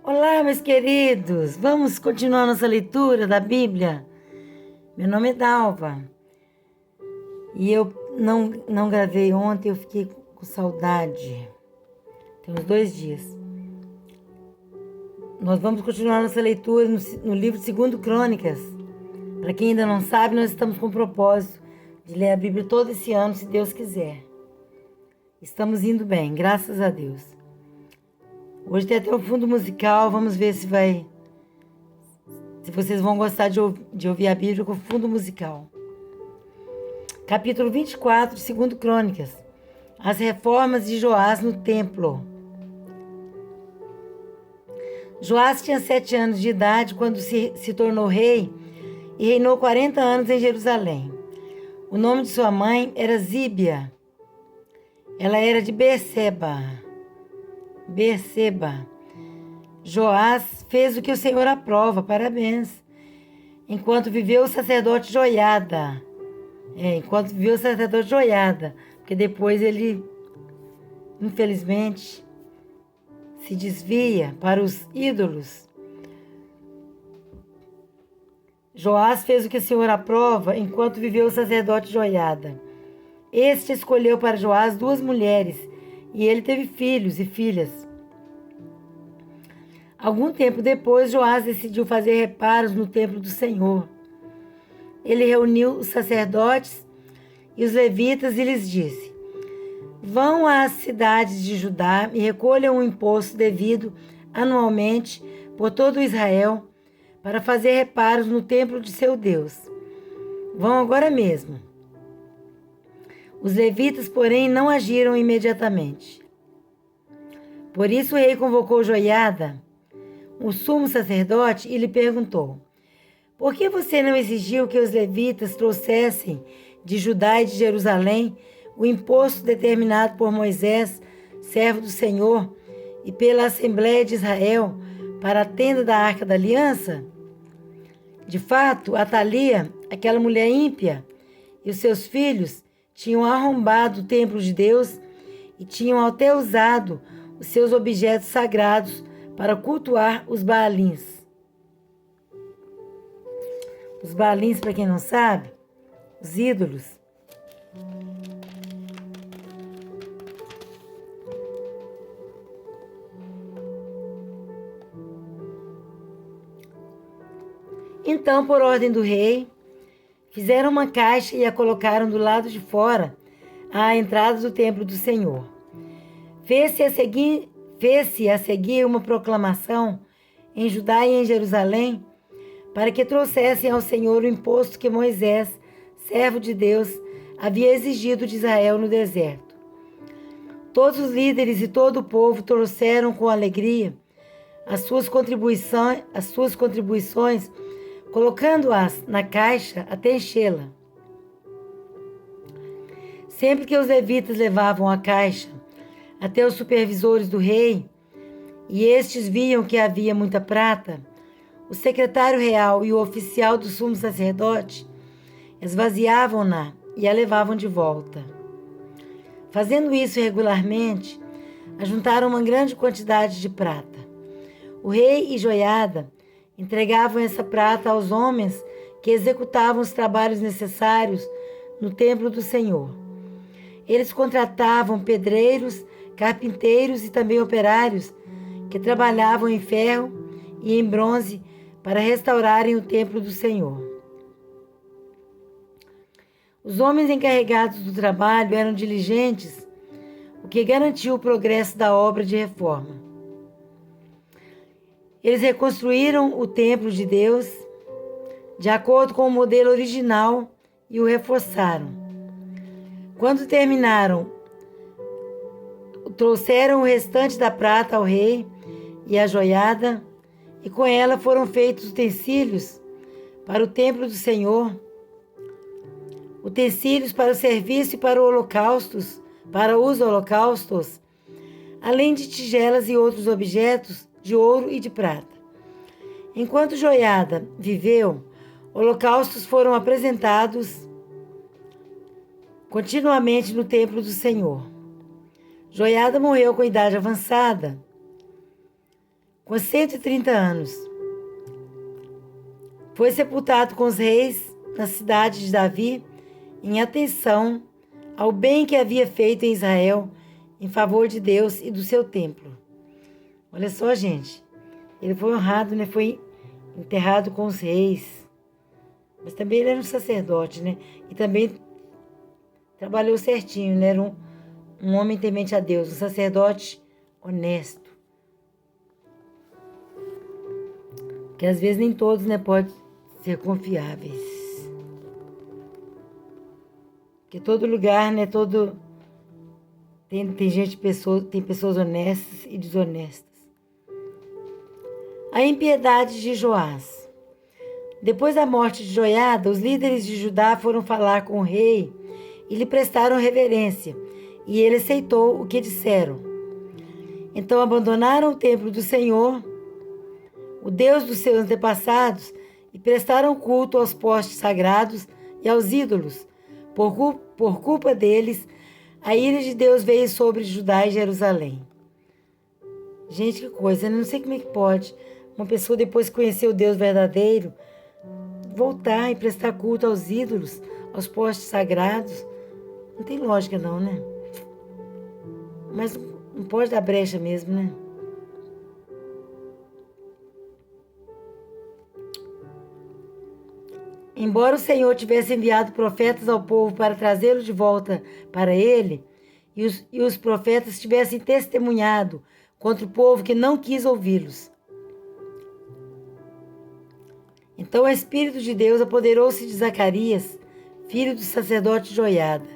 Olá, meus queridos! Vamos continuar nossa leitura da Bíblia? Meu nome é Dalva e eu não gravei ontem, eu fiquei com saudade. Tem uns 2 dias. Nós vamos continuar nossa leitura no livro de 2 Crônicas. Para quem ainda não sabe, nós estamos com o propósito de ler a Bíblia todo esse ano, se Deus quiser. Estamos indo bem, graças a Deus. Hoje tem até um fundo musical, vamos ver se vocês vão gostar de ouvir a Bíblia com fundo musical. Capítulo 24 de 2 Crônicas. As reformas de Joás no templo. Joás tinha 7 anos de idade quando se tornou rei e reinou 40 anos em Jerusalém. O nome de sua mãe era Zíbia. Ela era de Berseba. Joás fez o que o Senhor aprova, parabéns. Enquanto viveu o sacerdote Joiada. Porque depois ele, infelizmente, se desvia para os ídolos. Joás fez o que o Senhor aprova enquanto viveu o sacerdote Joiada. Este escolheu para Joás 2 mulheres, e ele teve filhos e filhas. Algum tempo depois, Joás decidiu fazer reparos no templo do Senhor. Ele reuniu os sacerdotes e os levitas e lhes disse: vão às cidades de Judá e recolham o imposto devido anualmente por todo Israel para fazer reparos no templo de seu Deus. Vão agora mesmo. Os levitas, porém, não agiram imediatamente. Por isso o rei convocou Joiada, o sumo sacerdote, e lhe perguntou: por que você não exigiu que os levitas trouxessem de Judá e de Jerusalém o imposto determinado por Moisés, servo do Senhor, e pela Assembleia de Israel para a tenda da Arca da Aliança? De fato, Atalia, aquela mulher ímpia, e os seus filhos tinham arrombado o templo de Deus e tinham até usado os seus objetos sagrados para cultuar os Baalins. Os Baalins, para quem não sabe, os ídolos. Então, por ordem do rei, fizeram uma caixa e a colocaram do lado de fora, à entrada do templo do Senhor. Fez-se a seguir uma proclamação em Judá e em Jerusalém para que trouxessem ao Senhor o imposto que Moisés, servo de Deus, havia exigido de Israel no deserto. Todos os líderes e todo o povo trouxeram com alegria as suas contribuições, colocando-as na caixa até enchê-la. Sempre que os levitas levavam a caixa até os supervisores do rei, e estes viam que havia muita prata, o secretário real e o oficial do sumo sacerdote esvaziavam-na e a levavam de volta. Fazendo isso regularmente, ajuntaram uma grande quantidade de prata. O rei e Joiada entregavam essa prata aos homens que executavam os trabalhos necessários no templo do Senhor. Eles contratavam pedreiros, carpinteiros e também operários que trabalhavam em ferro e em bronze para restaurarem o templo do Senhor. Os homens encarregados do trabalho eram diligentes, o que garantiu o progresso da obra de reforma. Eles reconstruíram o templo de Deus de acordo com o modelo original e o reforçaram. Quando terminaram, trouxeram o restante da prata ao rei e à joiada, e com ela foram feitos utensílios para o templo do Senhor, utensílios para o serviço e para os holocaustos, além de tigelas e outros objetos de ouro e de prata. Enquanto Joiada viveu, holocaustos foram apresentados continuamente no templo do Senhor. Joiada morreu com idade avançada com 130 anos. Foi sepultado com os reis na cidade de Davi, em atenção ao bem que havia feito em Israel em favor de Deus e do seu templo. Olha só, gente. Ele foi honrado, né? Foi enterrado com os reis. Mas também ele era um sacerdote, né? E também trabalhou certinho, né? Era um homem temente a Deus, um sacerdote honesto. Que às vezes nem todos, né, podem ser confiáveis. Porque todo lugar, né, tem gente, tem pessoas honestas e desonestas. A impiedade de Joás. Depois da morte de Joiada, os líderes de Judá foram falar com o rei e lhe prestaram reverência, e ele aceitou o que disseram. Então abandonaram o templo do Senhor, o Deus dos seus antepassados, e prestaram culto aos postes sagrados e aos ídolos. Por culpa deles, a ira de Deus veio sobre Judá e Jerusalém. Gente, que coisa, né? Não sei como é que pode uma pessoa, depois que conhecer o Deus verdadeiro, voltar e prestar culto aos ídolos, aos postes sagrados. Não tem lógica não, né? Mas não pode dar brecha mesmo, né? Embora o Senhor tivesse enviado profetas ao povo para trazê-lo de volta para ele, e os profetas tivessem testemunhado contra o povo que não quis ouvi-los. Então o Espírito de Deus apoderou-se de Zacarias, filho do sacerdote Joiada.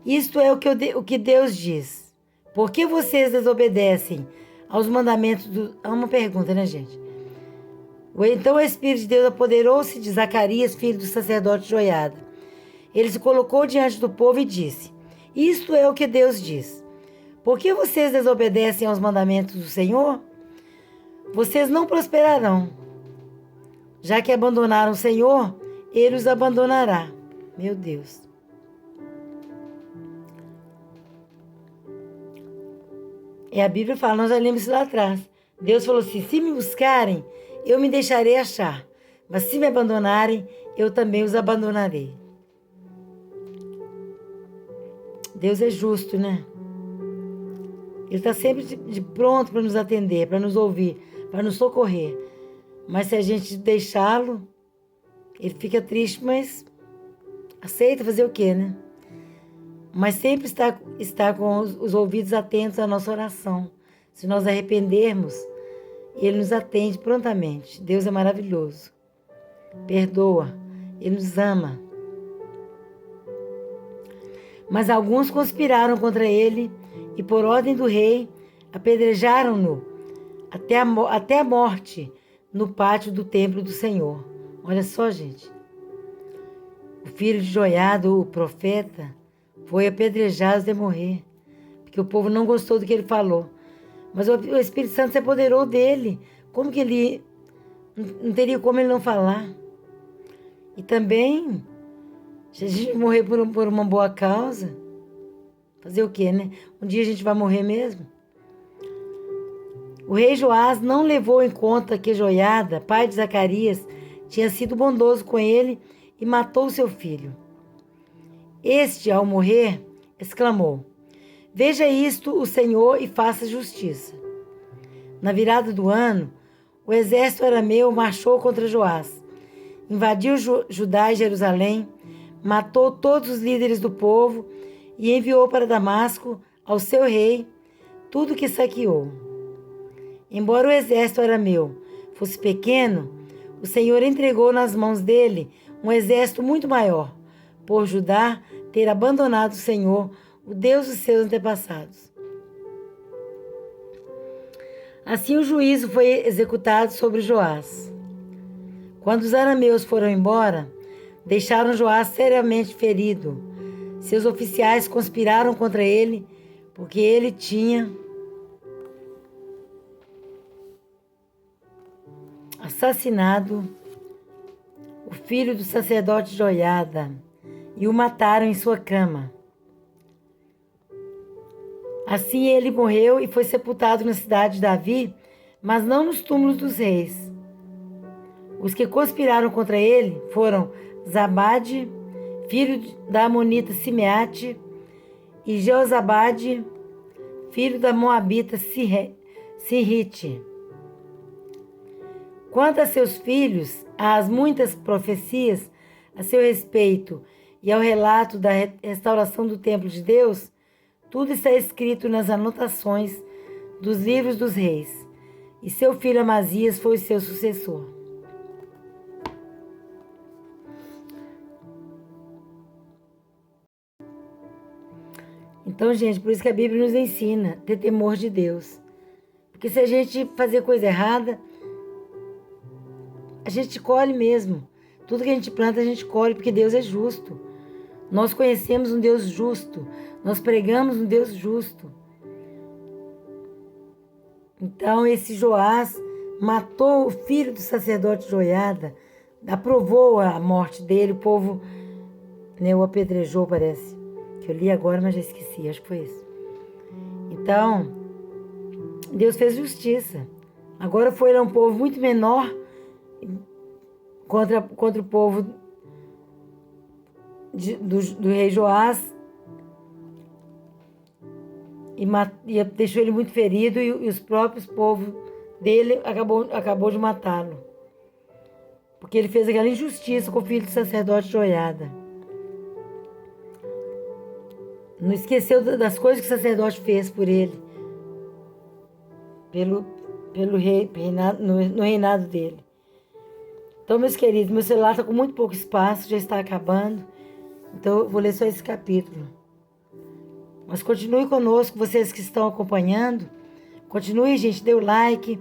Isto é o que Deus diz. Por que vocês desobedecem aos mandamentos do... É uma pergunta, né, gente? Então o Espírito de Deus apoderou-se de Zacarias, filho do sacerdote Joiada. Ele se colocou diante do povo e disse: Isto é o que Deus diz. Por que vocês desobedecem aos mandamentos do Senhor? Vocês não prosperarão. Já que abandonaram o Senhor, Ele os abandonará. Meu Deus. E a Bíblia fala, nós já lemos isso lá atrás. Deus falou assim, se me buscarem, eu me deixarei achar. Mas se me abandonarem, eu também os abandonarei. Deus é justo, né? Ele está sempre de pronto para nos atender, para nos ouvir, para nos socorrer. Mas se a gente deixá-lo, ele fica triste, mas aceita fazer o quê, né? Mas sempre está com os ouvidos atentos à nossa oração. Se nós arrependermos, ele nos atende prontamente. Deus é maravilhoso. Perdoa. Ele nos ama. Mas alguns conspiraram contra ele e, por ordem do rei, apedrejaram-no até a morte no pátio do templo do Senhor. Olha só, gente. O filho de Joiada, o profeta, foi apedrejado até morrer, porque o povo não gostou do que ele falou. Mas o Espírito Santo se apoderou dele. Como que ele... Não teria como ele não falar. E também, se a gente morrer por uma boa causa, fazer o quê, né? Um dia a gente vai morrer mesmo. O rei Joás não levou em conta que Joiada, pai de Zacarias, tinha sido bondoso com ele e matou seu filho. Este, ao morrer, exclamou: Veja isto, o Senhor, e faça justiça. Na virada do ano, o exército arameu marchou contra Joás, invadiu Judá e Jerusalém, matou todos os líderes do povo e enviou para Damasco, ao seu rei, tudo que saqueou. Embora o exército arameu fosse pequeno, o Senhor entregou nas mãos dele um exército muito maior, por Judá ter abandonado o Senhor, o Deus dos seus antepassados. Assim o juízo foi executado sobre Joás. Quando os arameus foram embora, deixaram Joás seriamente ferido. Seus oficiais conspiraram contra ele, porque ele tinha assassinado o filho do sacerdote Joiada e o mataram em sua cama. Assim ele morreu e foi sepultado na cidade de Davi, mas não nos túmulos dos reis. Os que conspiraram contra ele foram Zabade, filho da amonita Simeate, e Jeozabade, filho da moabita Sirrite. Quanto a seus filhos, às muitas profecias a seu respeito e ao relato da restauração do templo de Deus, tudo está escrito nas anotações dos livros dos reis, e seu filho Amazias foi o seu sucessor. Então, gente, por isso que a Bíblia nos ensina a ter temor de Deus. Porque se a gente fazer coisa errada, a gente colhe mesmo. Tudo que a gente planta, a gente colhe, porque Deus é justo. Nós conhecemos um Deus justo. Nós pregamos um Deus justo. Então, esse Joás matou o filho do sacerdote Joiada, aprovou a morte dele, o povo, o apedrejou, parece. Que eu li agora, mas já esqueci, acho que foi isso. Então, Deus fez justiça. Agora foi um povo muito menor contra o povo do rei Joás, e deixou ele muito ferido, e os próprios povos dele acabou de matá-lo. Porque ele fez aquela injustiça com o filho do sacerdote Joiada. Não esqueceu das coisas que o sacerdote fez por ele, pelo rei, no reinado dele. Então, meus queridos, meu celular está com muito pouco espaço, já está acabando. Então, eu vou ler só esse capítulo. Mas continue conosco, vocês que estão acompanhando. Continue, gente, dê o like.